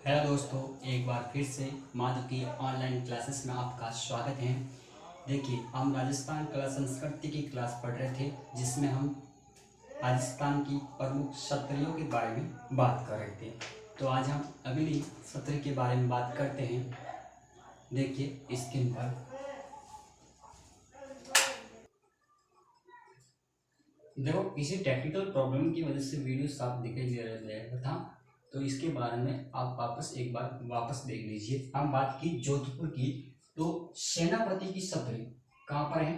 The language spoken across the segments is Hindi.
हेलो दोस्तों, एक बार फिर से माधव की ऑनलाइन क्लासेस में आपका स्वागत है। देखिए, हम राजस्थान कला संस्कृति की क्लास पढ़ रहे थे, जिसमें हम राजस्थान की प्रमुख क्षत्रियों के बारे में बात कर रहे थे। तो आज हम अगली क्षत्रिय के बारे में बात करते हैं। देखिए स्क्रीन पर, देखो किसी टेक्निकल प्रॉब्लम की वजह से वीडियो साफ दिखाई दे रहा था, तो इसके बारे में आप एक बार वापस देख लीजिए। हम बात की जोधपुर की, तो सेनापति की छतरी कहाँ पर है?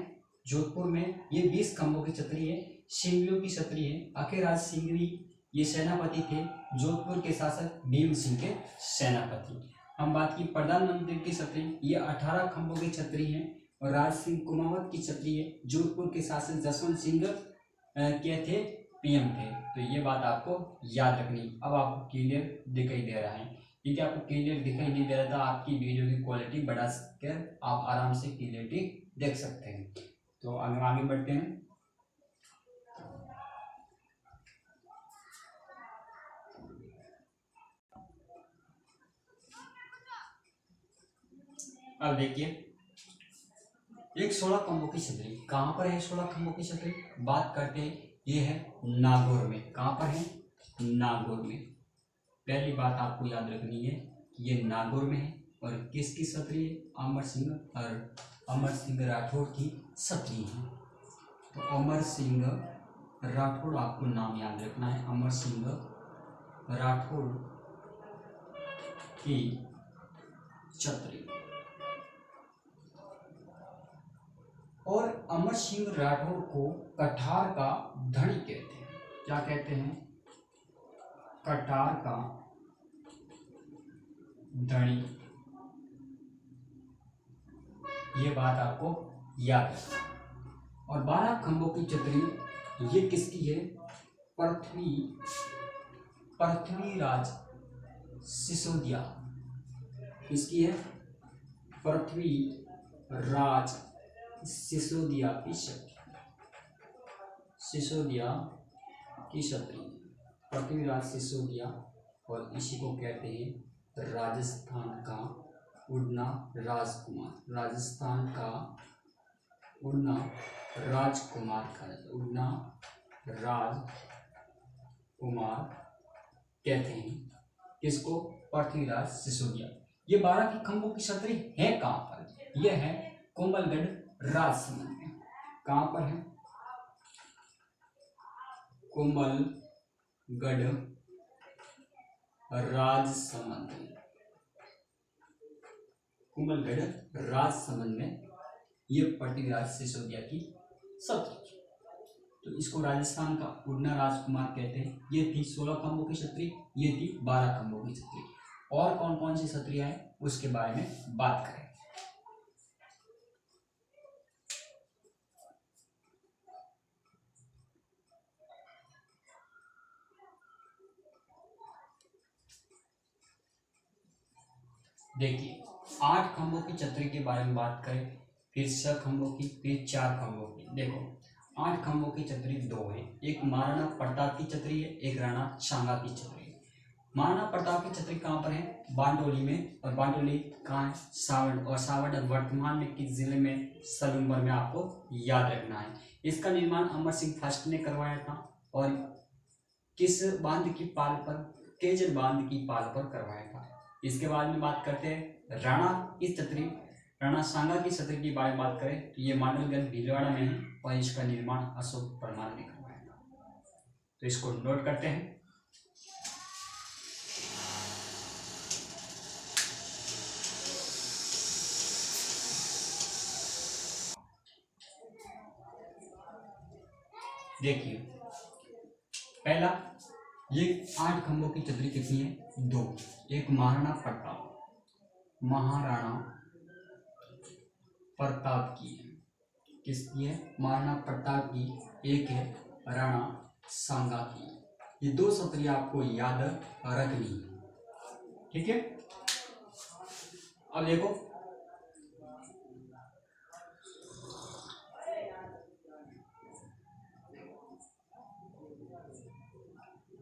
जोधपुर में। ये 20 खंभों की छतरी है, सिंगरियों की छतरी है। अखिराज सिंगरी ये सेनापति थे, जोधपुर के शासक भीम सिंह के सेनापति। हम बात की प्रधानमंत्री की छतरी, ये 18 खंभों की छतरी है और राज सिंह कुमावत की छतरी है। जोधपुर के शासक जसवंत सिंह क्या थे? पीएम थे। तो ये बात आपको याद रखनी। अब आपको क्लियर दिखाई दे रहा है। यदि आपको क्लियर दिखाई नहीं दे रहा था, आपकी वीडियो की क्वालिटी बढ़ा कर आप आराम से क्लियरिटी देख सकते हैं। तो आगे बढ़ते हैं। अब देखिए, एक 16 खंभों की छतरी कहाँ पर है? 16 खंभों की छतरी बात करते हैं, ये है नागौर में। कहाँ पर है? नागौर में। पहली बात आपको याद रखनी है कि ये नागौर में है और किसकी छतरी है? अमर सिंह राठौड़ की छतरी है। तो अमर सिंह राठौड़ आपको नाम याद रखना है। अमर सिंह राठौड़ की छतरी। और अमर सिंह राठौड़ को कठार का धनी कहते हैं। क्या कहते हैं? कठार का धनी। ये बात आपको याद रखना। और 12 खंभों की छतरी ये किसकी है? पृथ्वीराज सिसोदिया। किसकी है? पृथ्वीराज सिसोदिया की छतरी। सिसोदिया की छतरी, पृथ्वीराज सिसोदिया। और इसी को कहते हैं राजस्थान का उड़ना राजकुमार। राजस्थान का उड़ना राजकुमार उड़ना राजकुमार कहते हैं। किसको? पृथ्वीराज सिसोदिया। ये 12 की खंभों की छतरी है कहाँ पर? यह है कोमलगढ़ राजसमंद में। कहाँ पर है? कोमलगढ़ राजसमंद में। कोमलगढ़ राजसमंद में ये पृथ्वीराज सिसोदिया की छतरी। तो इसको राजस्थान का उड़ना राजकुमार कहते हैं। ये थी 16 खंभों की छतरी, ये थी 12 खंभों की छतरी। और कौन कौन सी छतरियां हैं उसके बारे में बात करें। देखिए, 8 खंभों की छतरी के बारे में बात करें, फिर 6 खंभों की, फिर 4 खंभों की। देखो, 8 खंभों की छतरी 2 है। एक महाराणा प्रताप की छतरी है, एक राणा सांगा की छतरी है। महाराणा प्रताप की छतरी कहाँ पर है? बारडोली में। और बारडोली कहाँ है? सावड़। और सावड़ वर्तमान में किस जिले में? सलूम्बर में। आपको याद रखना है। इसका निर्माण अमर सिंह फर्स्ट ने करवाया था। और किस बांध की पाल पर? केजल बांध की पाल पर करवाया था। इसके बाद में बात करते हैं राणा की छतरी, राणा सांगा की छतरी की बारे में बात करें तो ये मांडलगढ़ भीलवाड़ा में है और इसका निर्माण अशोक परमार ने करवाया था। तो इसको नोट करते हैं। देखिए, पहला, ये 8 खंभों की छतरी कितनी है? 2। एक महाराणा प्रताप की है। किसकी है? महाराणा प्रताप की। एक है राणा सांगा की। ये 2 छतरी आपको याद रखनी है, ठीक है। अब देखो,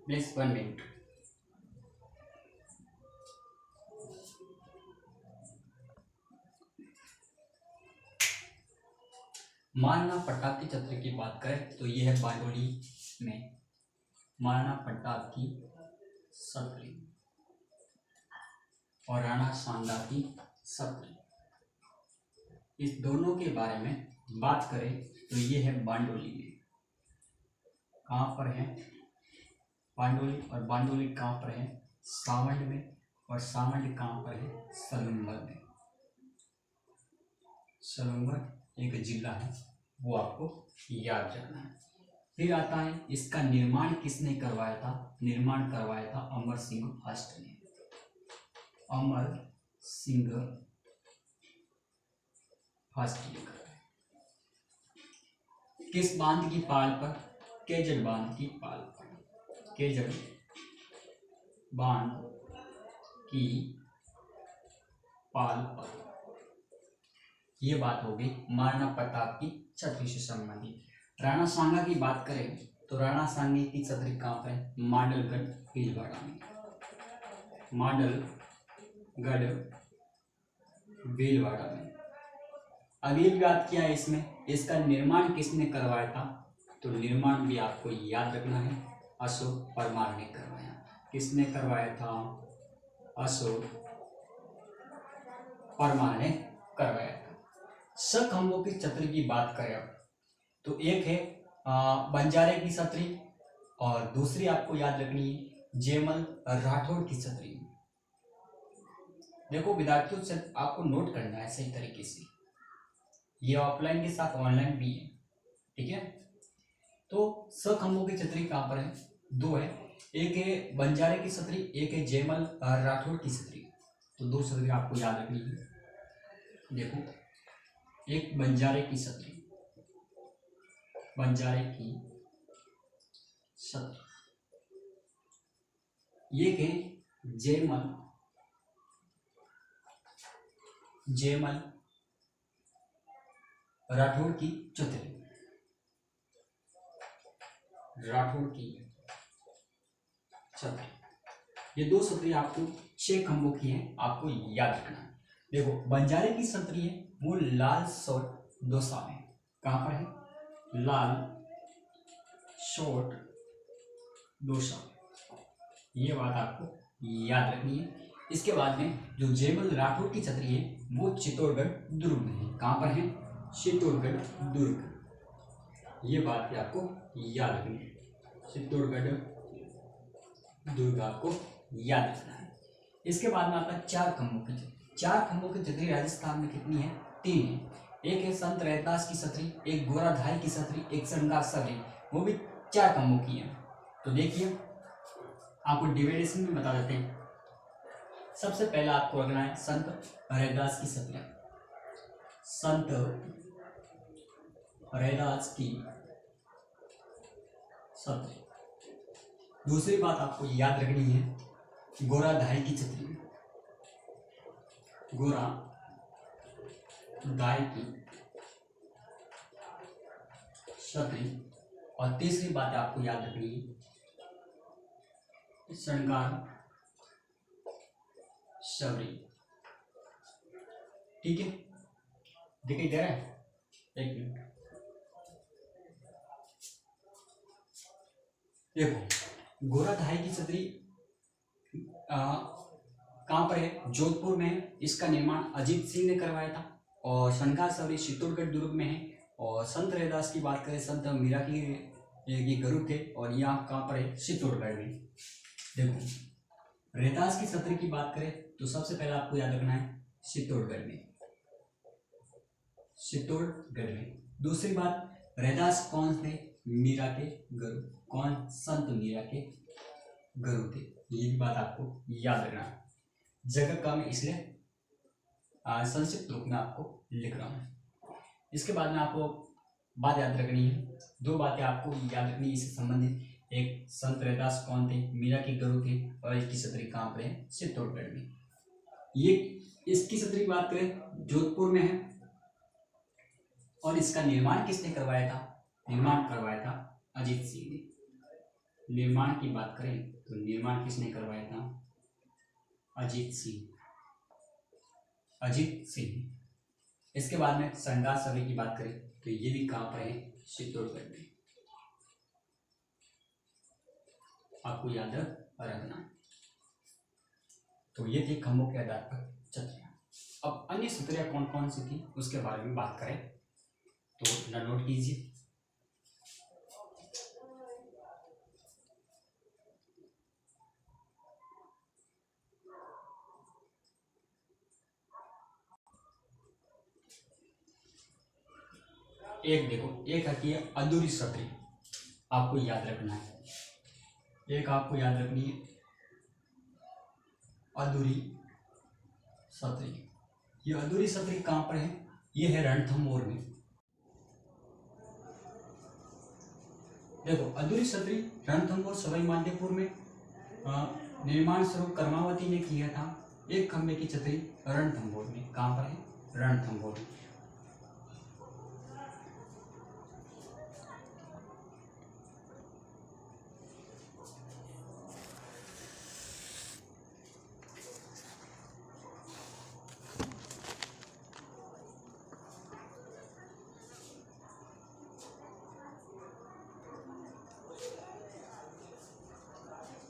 प्लीज 1 मिनट। महाराणा प्रताप की छत्र की बात करें तो ये है बारडोली में महाराणा प्रताप की छत्र और राणा सांगा की छत्र। इस दोनों के बारे में बात करें तो ये है बारडोली में। कहाँ पर है? बारडोली। और बारडोली कहाँ पर है? सावंड में। और सावंड कहाँ पर है? सलूंबर में। सलूंबर एक जिला है, वो आपको याद रखना है। फिर आता है इसका निर्माण किसने करवाया था? निर्माण करवाया था अमर सिंह फर्स्ट ने। अमर सिंह फर्स्ट ने करवाया। किस बांध की पाल पर? केजड़ बांध की पाल पर। केजड़ बांध की पाल पर। ये बात होगी महाराणा प्रताप की छत्र से संबंधित। राणा सांगा की बात करें तो राणा सांगे की छत्र कहाँ पर है? मांडलगढ़ भीलवाड़ा में। मांडलगढ़ भीलवाड़ा में। अगली बात क्या है इसमें? इसका निर्माण किसने करवाया था? तो निर्माण भी आपको याद रखना है, अशोक परमार ने करवाया। किसने करवाया था? अशोक परमार ने करवाया था। शखंभों की छत्र की बात करें तो एक है बंजारे की छत्री और दूसरी आपको याद रखनी है जयमल राठौड़ की छत्री। देखो विद्यार्थियों से आपको नोट करना है सही तरीके से, ये ऑफलाइन के साथ ऑनलाइन भी है, ठीक है। तो शखंभों की छत्री कहाँ पर है? दो है, एक है बंजारे की छत्री, एक है जयमल राठौड़ की छत्री। तो दो छत्री आपको याद रखनी है। देखो एक बंजारे की छत्री, बंजारे की छत्री, एक है जयमल राठौड़ की छत्री, राठौड़ की छत्री। ये दो छत्री आपको 6 खंभों की है, आपको याद रखना है। देखो बंजारे की छत्री है वो लाल शोट दोसा में। कहां पर है? लाल शोट दोसा। ये बात आपको याद रखनी है। इसके बाद में जो जयमल राठौड़ की छत्री है वो चित्तौड़गढ़ दुर्ग में है। कहां पर है? चित्तौड़गढ़ दुर्ग। ये बात भी आपको याद रखनी है, चित्तौड़गढ़ दुर्ग आपको याद रखना है। इसके बाद में आता है 4 खंभों की छत्री। 4 खंभों की छत्री राजस्थान में कितनी है? 3 है। एक है संत रैदास की छत्री, एक गोराधाई की छत्री, एक श्रृंगार सबरी, वो भी 4 खंभों की है। तो देखिए आपको डिवाइडेशन में बता देते हैं। सबसे पहला आपको रखना है संत रैदास की छत्री, संत रैदास की छत्री। दूसरी बात आपको याद रखनी है गोराधाई की छत्री, गोराधाई की छत्री। और तीसरी बात आपको याद रखनी है श्रृंगार सबरी। ठीक है, दिखाई दे रहा है? एक मिनट देखो गोराधाई की छत्री कहाँ पर है? जोधपुर में है। इसका निर्माण अजीत सिंह ने करवाया था। और श्रृंगार सबरी चित्तौड़गढ़ दुर्ग में है। और संत रैदास की बात करें, संत मीरा की गुरु थे और यहाँ कहाँ पर है? चित्तौड़गढ़ में। देखो रैदास की छत्री की बात करें तो सबसे पहले आपको याद रखना है चित्तौड़गढ़ में, चित्तौड़गढ़ में। दूसरी बात रैदास कौन थे? मीरा के गुरु। कौन? संत मीरा के गुरु थे। ये भी बात आपको याद रखना है। जगह कम है इसलिए संक्षिप्त रूप में आपको लिख रहा हूँ। इसके बाद में आपको बात याद रखनी है, 2 बातें आपको याद रखनी है इससे संबंधित। एक संत रैदास कौन थे? मीरा के गुरु थे। और इसकी छत्री कहाँ पर है? चित्तौड़गढ़ में। ये इसकी छत्री की बात करें जोधपुर में है। और इसका निर्माण किसने करवाया था? निर्माण करवाया था अजीत सिंह ने। निर्माण की बात करें तो निर्माण किसने करवाया था? अजीत सिंह। अजीत सिंह। इसके बाद में संडास सभा की बात करें तो ये भी कहाँ पर है, चित्तौड़गढ़ में। आपको याद रखना है। तो ये थी खंभों के आधार पर छतरियां। अब अन्य छतरियां कौन कौन सी थी उसके बारे में बात करें तो नोट कीजिए। एक देखो, एक आती है अधूरी छतरी, आपको याद रखना है। एक आपको याद रखनी है अधूरी छतरी। ये अधूरी छतरी कहाँ पर है, ये है रणथंभौर में। देखो अधूरी छतरी रणथंभौर सवाई माधोपुर में निर्माण शुरू कर्मावती ने किया था। एक खंभे की छतरी रणथंभौर में, कहाँ पर है, रणथंभौर में।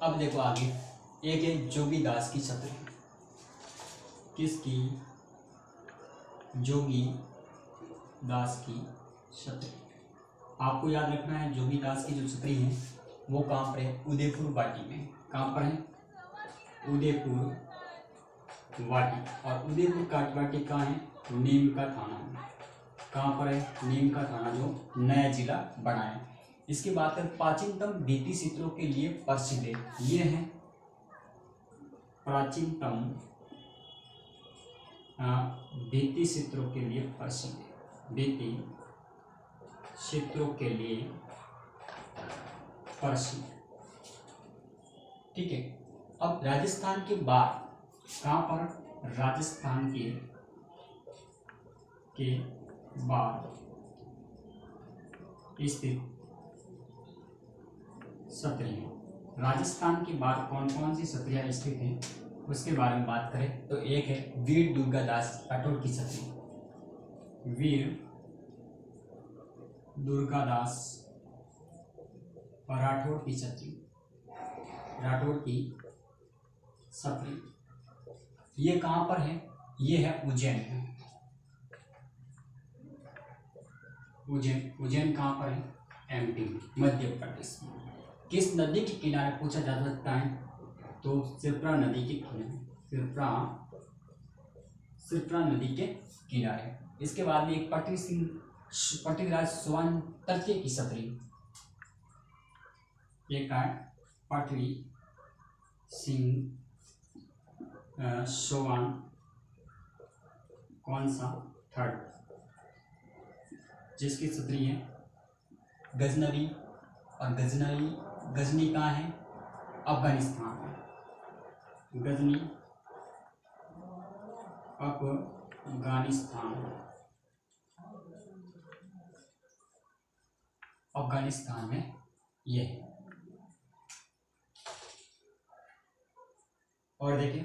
अब देखो आगे, एक है जोगी दास की छतरी। किसकी, जोगी दास की छतरी। आपको याद रखना है जोगी दास की जो छतरी है वो कहाँ पर है, उदयपुर वाटी में। कहाँ पर है, उदयपुर वाटी। और उदयपुर वाटी कहाँ है, नीम का थाना में। कहाँ पर है, नीम का थाना जो नया जिला बना है। इसके बाद फिर प्राचीनतम भित्ति चित्रों के लिए प्रसिद्ध है। ये है प्राचीनतम भित्ति चित्रों के लिए प्रसिद्ध है, भित्ति चित्रों के लिए प्रसिद्ध। ठीक है। अब राजस्थान के बाद कहाँ पर, राजस्थान के बाद स्थित छतरियां। राजस्थान के बाद कौन कौन सी छतरियां स्थित हैं उसके बारे में बात करें तो एक है वीर दुर्गादास राठौड़ की छतरी। वीर दुर्गादास राठौड़ की छतरी, राठौड़ की छतरी। ये कहाँ पर है, ये है उज्जैन में। उज्जैन कहाँ पर है, एमपी, मध्य प्रदेश में। किस नदी के किनारे पूछा जा सकता है तो सिरप्रा नदी के किनारे, सिरप्रा नदी के किनारे। इसके बाद में एक पृथ्वीराज चौहान तृतीय की छतरी। एक है पृथ्वी सिंह चौहान, कौन सा, थर्ड, जिसकी छतरी है गजनवी। और गजनी कहाँ है, अफगानिस्तान में। गजनी अफगानिस्तान में ये है। और देखें